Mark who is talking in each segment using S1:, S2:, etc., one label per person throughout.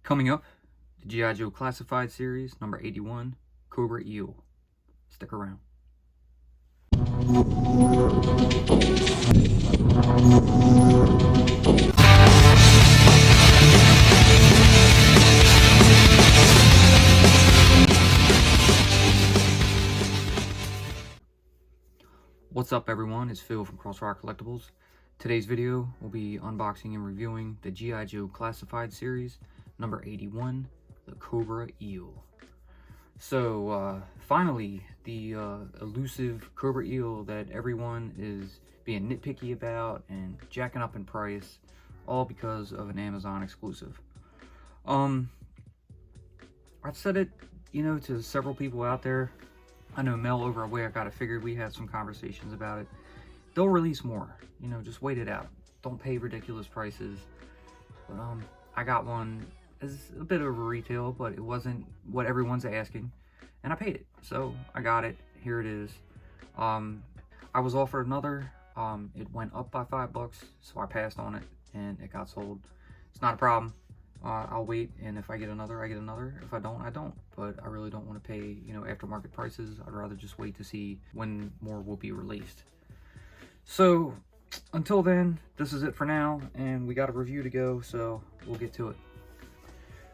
S1: Coming up, the G.I. Joe Classified Series, number 81, Cobra EEL. Stick around. What's up everyone, it's Phil from Crossfire Collectibles. Today's video will be unboxing and reviewing the G.I. Joe Classified Series, number 81, the Cobra EEL. So finally, the elusive Cobra EEL that everyone is being nitpicky about and jacking up in price, all because of an Amazon exclusive. I've said it, to several people out there. I know Mel over at Way I Got It Figured, we had some conversations about it. They'll release more, just wait it out. Don't pay ridiculous prices. But I got one as a bit of a retail, but it wasn't what everyone's asking, and I paid it. So I got it. Here it is. I was offered another. It went up by $5, so I passed on it, and it got sold. It's not a problem. I'll wait, and if I get another, I get another. If I don't, I don't. But I really don't want to pay, aftermarket prices. I'd rather just wait to see when more will be released. So until then, this is it for now, and we got a review to go, so we'll get to it.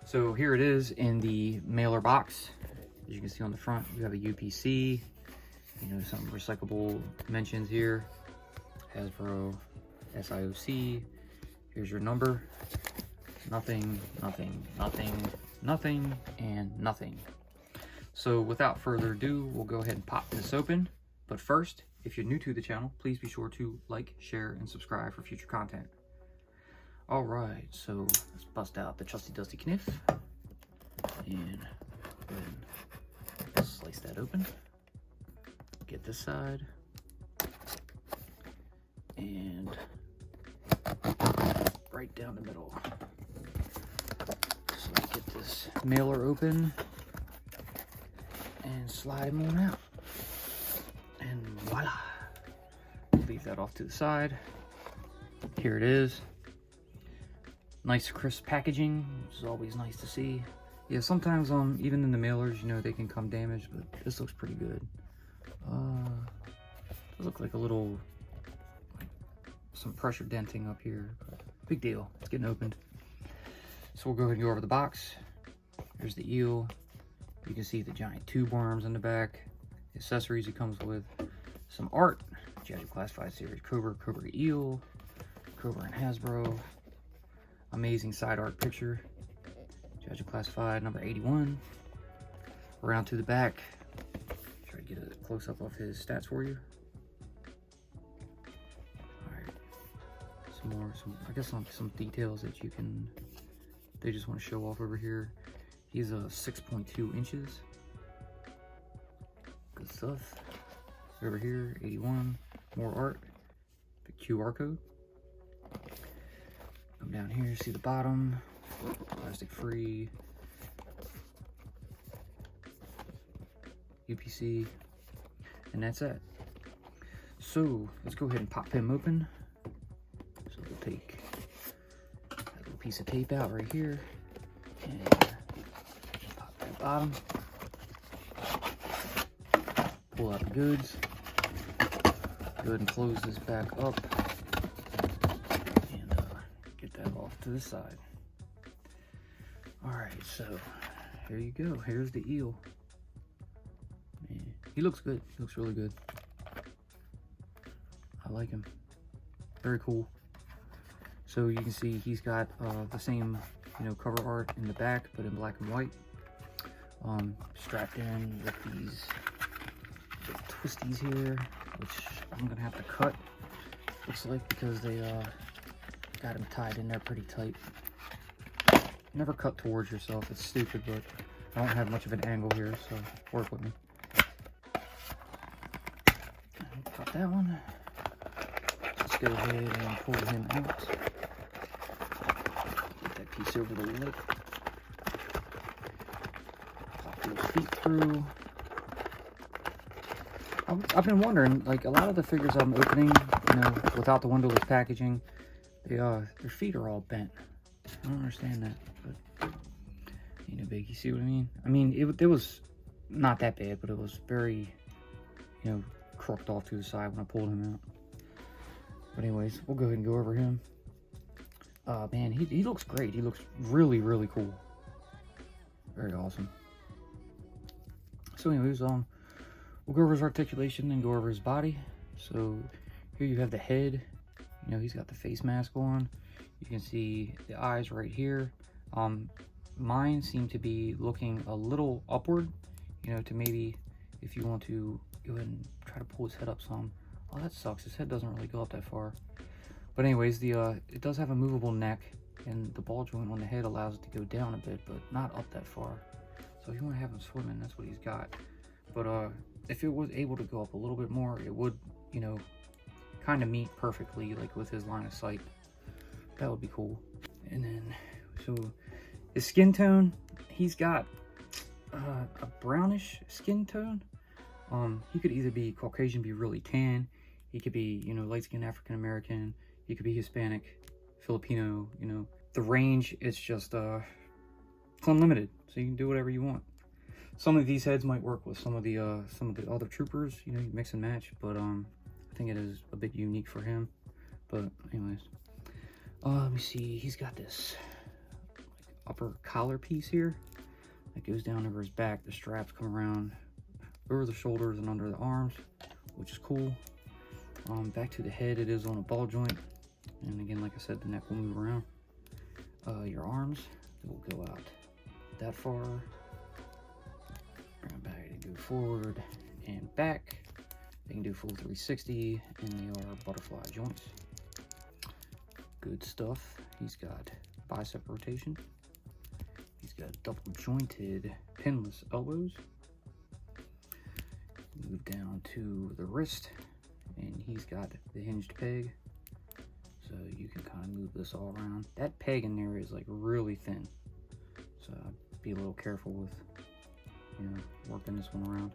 S1: So here it is in the mailer box. As you can see on the front, you have a UPC, some recyclable dimensions here, Hasbro, SIOC. Here's your number. Nothing, nothing, nothing, nothing, and nothing. So without further ado, we'll go ahead and pop this open. But first, if you're new to the channel, please be sure to like, share, and subscribe for future content. All right, so let's bust out the trusty dusty kniff and go ahead and slice that open. Get this side and right down the middle. So let's get this mailer open and slide him on out. And voila! Leave that off to the side. Here it is. Nice crisp packaging, which is always nice to see. Yeah, sometimes even in the mailers, they can come damaged, but this looks pretty good. It looks like a little, some pressure denting up here, but big deal. It's getting opened. So we'll go ahead and go over the box. Here's the eel. You can see the giant tube worms in the back. The accessories it comes with. Some art. G.I. Joe Classified Series Cobra, Cobra EEL, Cobra and Hasbro. Amazing side art picture. G.I. Joe Classified number 81. Around to the back. Try to get a close-up of his stats for you. Alright. Some details that they just want to show off over here. He's 6.2 inches. Good stuff. Over here, 81. More art. The QR code. Come down here, see the bottom. Plastic free. UPC. And that's it. So let's go ahead and pop him open. So we'll take that little piece of tape out right here. And pop that bottom. Pull out the goods. Go ahead and close this back up and get that off to the side. Alright, so here you go. Here's the eel. Man, he looks good. He looks really good. I like him. Very cool. So you can see he's got the same, cover art in the back, but in black and white. Strapped in with these twisties here, which I'm gonna have to cut, looks like, because they got him tied in there pretty tight. Never cut towards yourself, it's stupid, but I don't have much of an angle here, so work with me. Cut that one. Let's go ahead and pull him out. Get that piece over the lip. Pop those feet through. I've been wondering, like, a lot of the figures I'm opening, without the windowless packaging, their feet are all bent. I don't understand that, but big. You see what I mean? I mean, it was not that bad, but it was very, you know, crooked off to the side when I pulled him out. But anyways, we'll go ahead and go over him. Man, he looks great. He looks really, really cool. Very awesome. So anyways, we'll go over his articulation and go over his body. So here you have the head. You know, he's got the face mask on. You can see the eyes right here. Mine seem to be looking a little upward, you know, to maybe if you want to go ahead and try to pull his head up some. Oh, that sucks. His head doesn't really go up that far. But anyways, it does have a movable neck, and the ball joint on the head allows it to go down a bit, but not up that far. So if you want to have him swimming, that's what he's got. But if it was able to go up a little bit more, it would, you know, kind of meet perfectly, like with his line of sight. That would be cool. And then, so his skin tone, he's got a brownish skin tone. He could either be Caucasian, be really tan. He could be, you know, light-skinned African American. He could be Hispanic, Filipino. You know, the range is just it's unlimited, so you can do whatever you want. Some of these heads might work with some of the other troopers. You know, you mix and match. But I think it is a bit unique for him. But anyways, let me see. He's got this like upper collar piece here that goes down over his back. The straps come around over the shoulders and under the arms, which is cool. Back to the head, it is on a ball joint, and again, like I said, the neck will move around. Your arms, they will go out that far, bring it back and go forward and back. They can do full 360, and they are butterfly joints. Good stuff. He's got bicep rotation. He's got double jointed pinless elbows. Move down to the wrist, and he's got the hinged peg, so you can kind of move this all around. That peg in there is like really thin, so be a little careful with, you know, working this one around.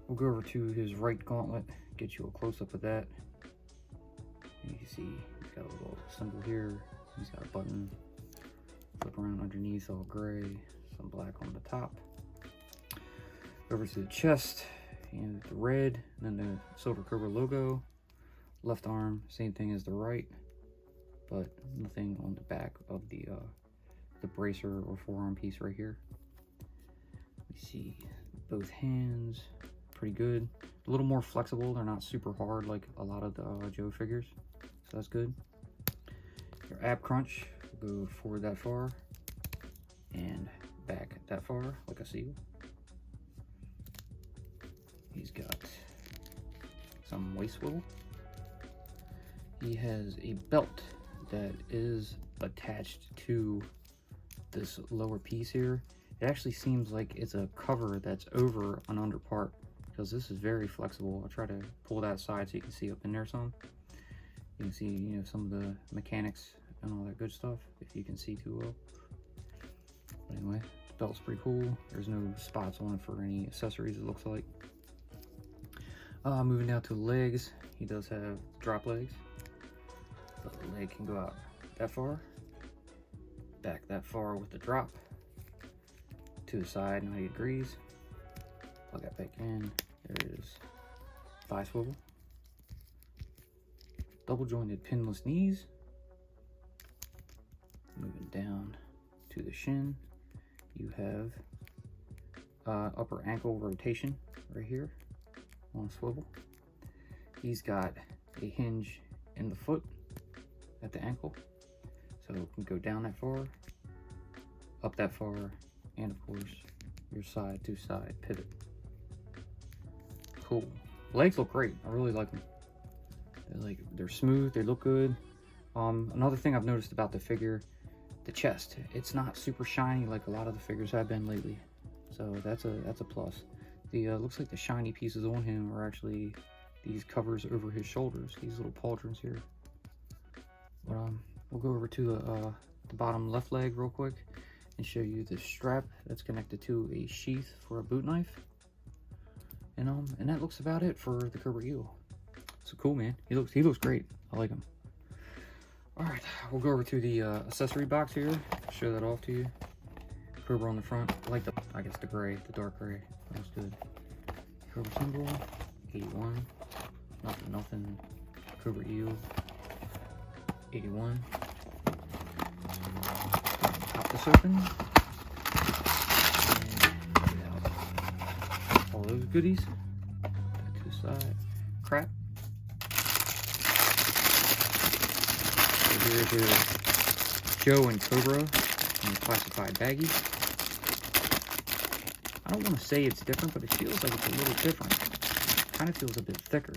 S1: We'll go over to his right gauntlet, get you a close-up of that. And you can see he's got a little symbol here. He's got a button, flip around underneath, all gray, some black on the top. Over to the chest, and the red, and then the Silver Cobra logo. Left arm, same thing as the right, but nothing on the back of the bracer or forearm piece right here. We see both hands, pretty good. A little more flexible, they're not super hard like a lot of the Joe figures, so that's good. Your ab crunch, go forward that far, and back that far, like a seal. He's got some waist swivel. He has a belt that is attached to this lower piece here. It actually seems like it's a cover that's over an under part, because this is very flexible. I'll try to pull that side so you can see up in there some. You can see, you know, some of the mechanics and all that good stuff, if you can see too well. But anyway, the belt's pretty cool. There's no spots on it for any accessories, it looks like. Moving down to the legs, he does have drop legs. So the leg can go out that far, back that far with the drop, to the side 90 degrees, plug that back in. There is thigh swivel, double jointed pinless knees. Moving down to the shin, you have upper ankle rotation right here on swivel. He's got a hinge in the foot at the ankle, so it can go down that far, up that far, and of course your side to side pivot. Cool. Legs look great. I really like them. They're smooth, they look good. Another thing I've noticed about the figure, the chest, it's not super shiny like a lot of the figures have been lately, so that's a plus. The looks like the shiny pieces on him are actually these covers over his shoulders, these little pauldrons here. But we'll go over to the bottom left leg real quick and show you the strap that's connected to a sheath for a boot knife. And that looks about it for the Cobra EEL. So cool, man. He looks great. I like him. All right, we'll go over to the accessory box here. Show that off to you. COBRA on the front. I like the, I guess the gray, the dark gray. That's good. COBRA symbol, 81. Nothing. COBRA EEL, 81. Pop this open. And get out all those goodies. To the side. Crap. So here's the Joe and COBRA in the classified baggie. I don't want to say it's different, but it feels like it's a little different. It kind of feels a bit thicker.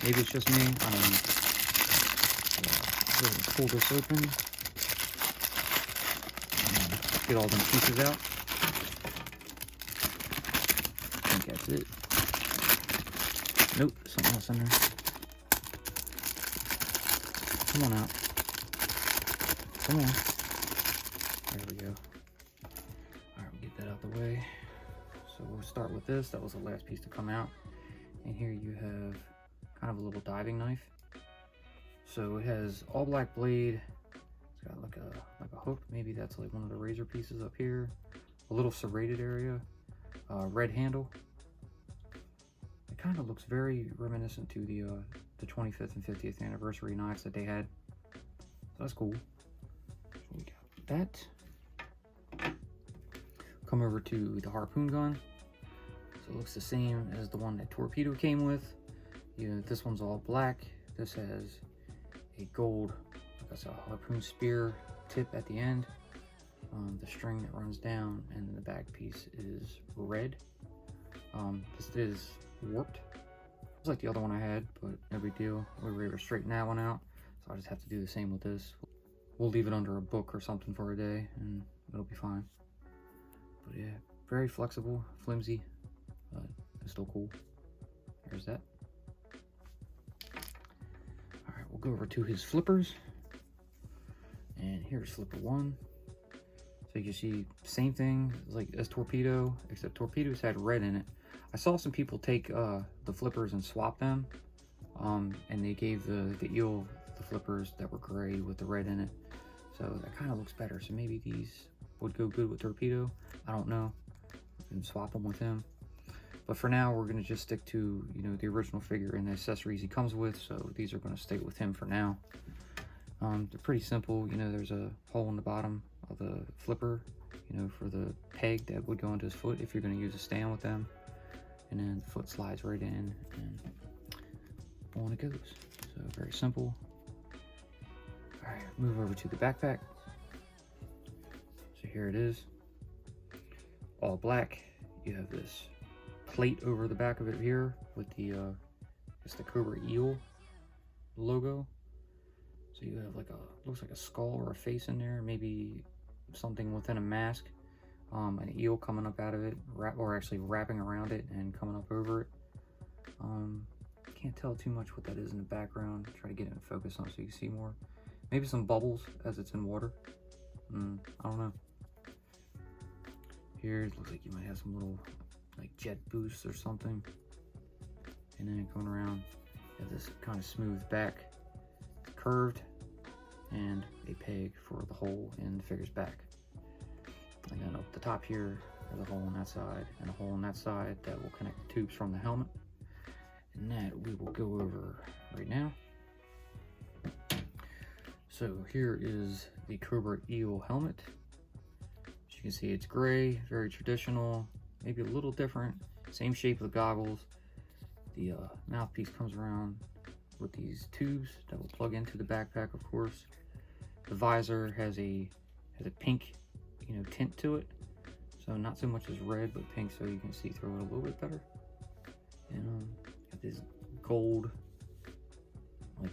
S1: Maybe it's just me. I don't know. So, pull this open. Get all them pieces out. I think that's it. Nope, something else in there. Come on out. Come on. There we go. Alright, we'll get that out the way. So we'll start with this. That was the last piece to come out. And here you have kind of a little diving knife. So it has all black blade. It's got like a hook. Maybe that's like one of the razor pieces up here. A little serrated area. Red handle. It kind of looks very reminiscent to the 25th and 50th anniversary knives that they had. So that's cool. So we got that. Come over to the harpoon gun. So it looks the same as the one that Torpedo came with. This one's all black. This has a gold, that's a harpoon spear tip at the end. The string that runs down, and the back piece is red. This is warped. It's like the other one I had, but no big deal. We were able to straighten that one out, so I just have to do the same with this. We'll leave it under a book or something for a day, and it'll be fine. But yeah, very flexible, flimsy, but it's still cool. There's that. Alright, we'll go over to his flippers. And here's flipper 1. So you can see, same thing like as Torpedo, except Torpedo's had red in it. I saw some people take the flippers and swap them. And they gave the EEL the flippers that were gray with the red in it. So that kind of looks better. So maybe these would go good with Torpedo. I don't know. You can swap them with him. But for now, we're going to just stick to, the original figure and the accessories he comes with. So these are going to stay with him for now. They're pretty simple. There's a hole in the bottom of the flipper, for the peg that would go into his foot if you're going to use a stand with them. And then the foot slides right in and on it goes. So very simple. All right, move over to the backpack. So here it is. All black. You have this plate over the back of it here with the it's the COBRA EEL logo. So you have looks like a skull or a face in there, maybe something within a mask. An eel coming up out of it, or actually wrapping around it and coming up over it. Can't tell too much what that is in the background. Try to get it in focus on so you can see more. Maybe some bubbles as it's in water. I don't know. Here it looks like you might have some little jet boosts or something. And then coming around, you have this kind of smooth back, curved, and a peg for the hole in the figure's back. And then up the top here, there's a hole on that side and a hole on that side that will connect the tubes from the helmet. And that we will go over right now. So here is the COBRA EEL helmet. As you can see, it's gray, very traditional, maybe a little different. Same shape of the goggles. The mouthpiece comes around with these tubes that will plug into the backpack, of course. The visor has a pink tint to it, so not so much as red but pink, so you can see through it a little bit better. And got this gold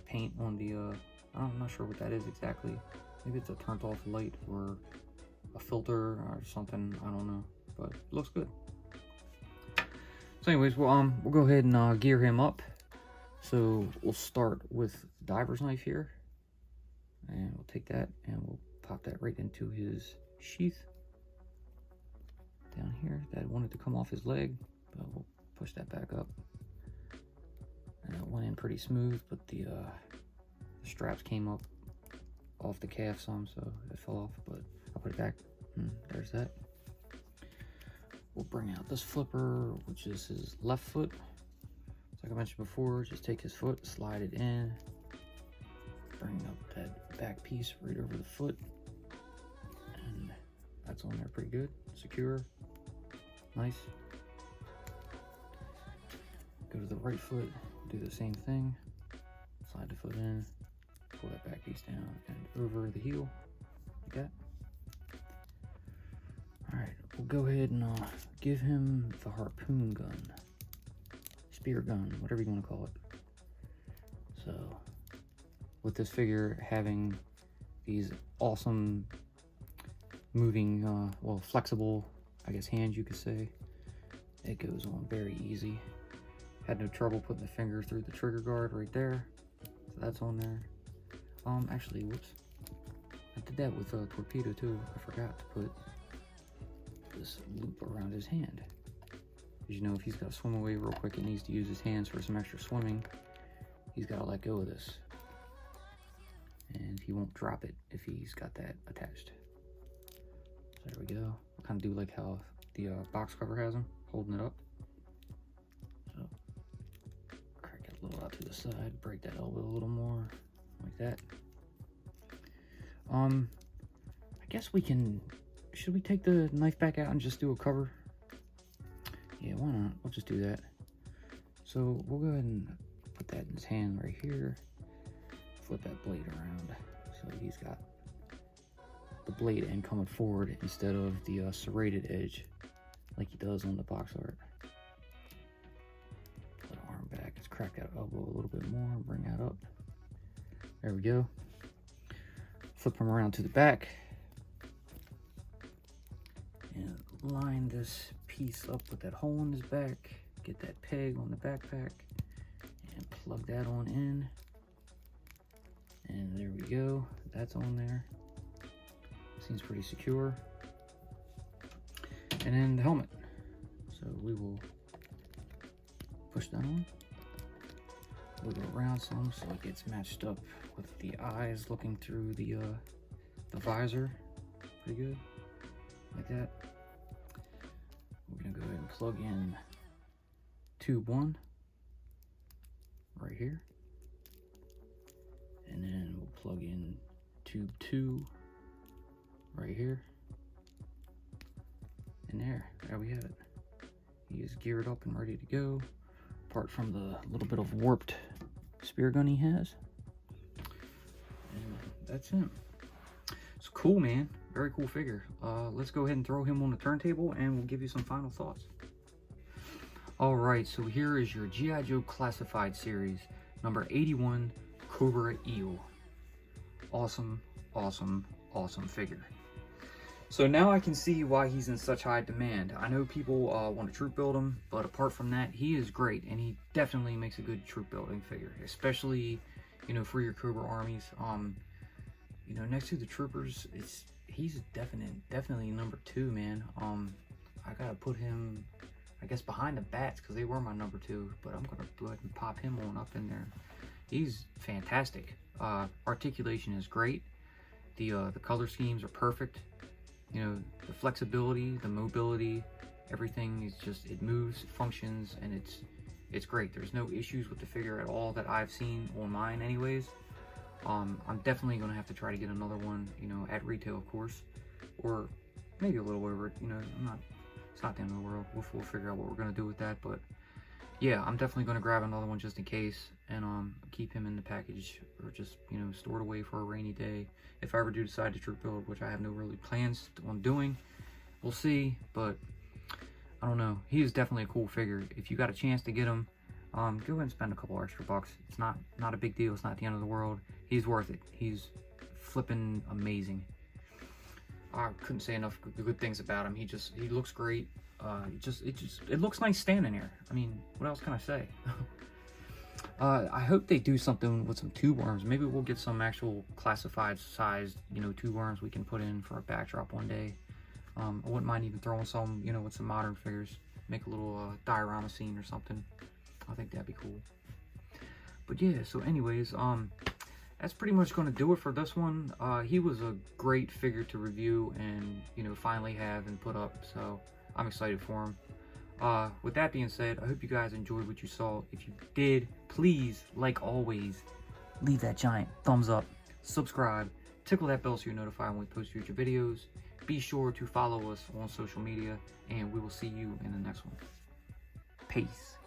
S1: paint on the I'm not sure what that is exactly. Maybe it's a turned off light or a filter or something, I don't know, but it looks good. So anyways, we'll go ahead and gear him up. So we'll start with the diver's knife here, and we'll take that and we'll pop that right into his sheath down here. That wanted to come off his leg, but we'll push that back up. And it went in pretty smooth, but the straps came up off the calf some, so it fell off, but I'll put it back. There's that. we'll bring out this flipper, which is his left foot. Like I mentioned before, just take his foot, slide it in, bring up that back piece right over the foot, and that's on there pretty good, secure, nice. Go to the right foot, do the same thing, slide the foot in, pull that back piece down and over the heel, like that. Alright, we'll go ahead and give him the harpoon gun. Spear gun, whatever you want to call it. So, with this figure having these awesome moving, well, flexible, I guess, hands, you could say, it goes on very easy. Had no trouble putting the finger through the trigger guard right there, so that's on there. Actually, whoops, I did that with a torpedo too. I forgot to put this loop around his hand. You know, if he's got to swim away real quick and needs to use his hands for some extra swimming, he's got to let go of this. And he won't drop it if he's got that attached. So there we go. We'll kind of do like how the box cover has him, holding it up. So, crack it a little out to the side, break that elbow a little more, like that. I guess we can, should we take the knife back out and just do a cover? Yeah, why not? We'll just do that. So we'll go ahead and put that in his hand right here. Flip that blade around so he's got the blade end coming forward instead of the serrated edge like he does on the box art. Put the arm back. Let's crack that elbow a little bit more. Bring that up. There we go. Flip him around to the back. And line this piece up with that hole in his back, get that peg on the backpack, and plug that on in. And there we go, that's on there. Seems pretty secure. And then the helmet. So we will push that on, wiggle around some so it gets matched up with the eyes looking through the visor. Pretty good, like that. We're gonna go ahead and plug in tube 1 right here, and then we'll plug in tube 2 right here, and there we have it. He is geared up and ready to go, apart from the little bit of warped spear gun he has, and that's him. It's cool, man. Very cool figure. Let's go ahead and throw him on the turntable and we'll give you some final thoughts. Alright, so here is your G.I. Joe Classified Series, number 81, COBRA EEL. Awesome, awesome, awesome figure. So now I can see why he's in such high demand. I know people want to troop build him, but apart from that, he is great, and he definitely makes a good troop building figure, especially, you know, for your COBRA armies. You know, next to the troopers, he's definitely number 2, man. I gotta put him, I guess, behind the bats because they were my number 2, but I'm gonna go ahead and pop him on up in there. He's fantastic. Articulation is great. The color schemes are perfect. You know, the flexibility, the mobility, everything is just, it moves, it functions, and it's great. There's no issues with the figure at all that I've seen on mine anyways. I'm definitely gonna have to try to get another one, you know, at retail, of course, or maybe a little over it. You know, it's not the end of the world. We'll figure out what we're gonna do with that, but yeah, I'm definitely gonna grab another one just in case, and keep him in the package, or just, you know, store it away for a rainy day if I ever do decide to troop build, which I have no really plans on doing. We'll see, but I don't know. He is definitely a cool figure. If you got a chance to get him, go ahead and spend a couple extra bucks. It's not a big deal. It's not the end of the world. He's worth it. He's flipping amazing. I couldn't say enough good things about him. He looks great. It looks nice standing here. I mean, what else can I say? I hope they do something with some tube worms. Maybe we'll get some actual classified sized, you know, tube worms we can put in for a backdrop one day. I wouldn't mind even throwing some, you know, with some modern figures. Make a little diorama scene or something. I think that'd be cool. But yeah, so anyways, that's pretty much going to do it for this one. He was a great figure to review and, you know, finally have and put up. So I'm excited for him. With that being said, I hope you guys enjoyed what you saw. If you did, please, like always, leave that giant thumbs up, subscribe, tickle that bell so you're notified when we post future videos. Be sure to follow us on social media, and we will see you in the next one. Peace.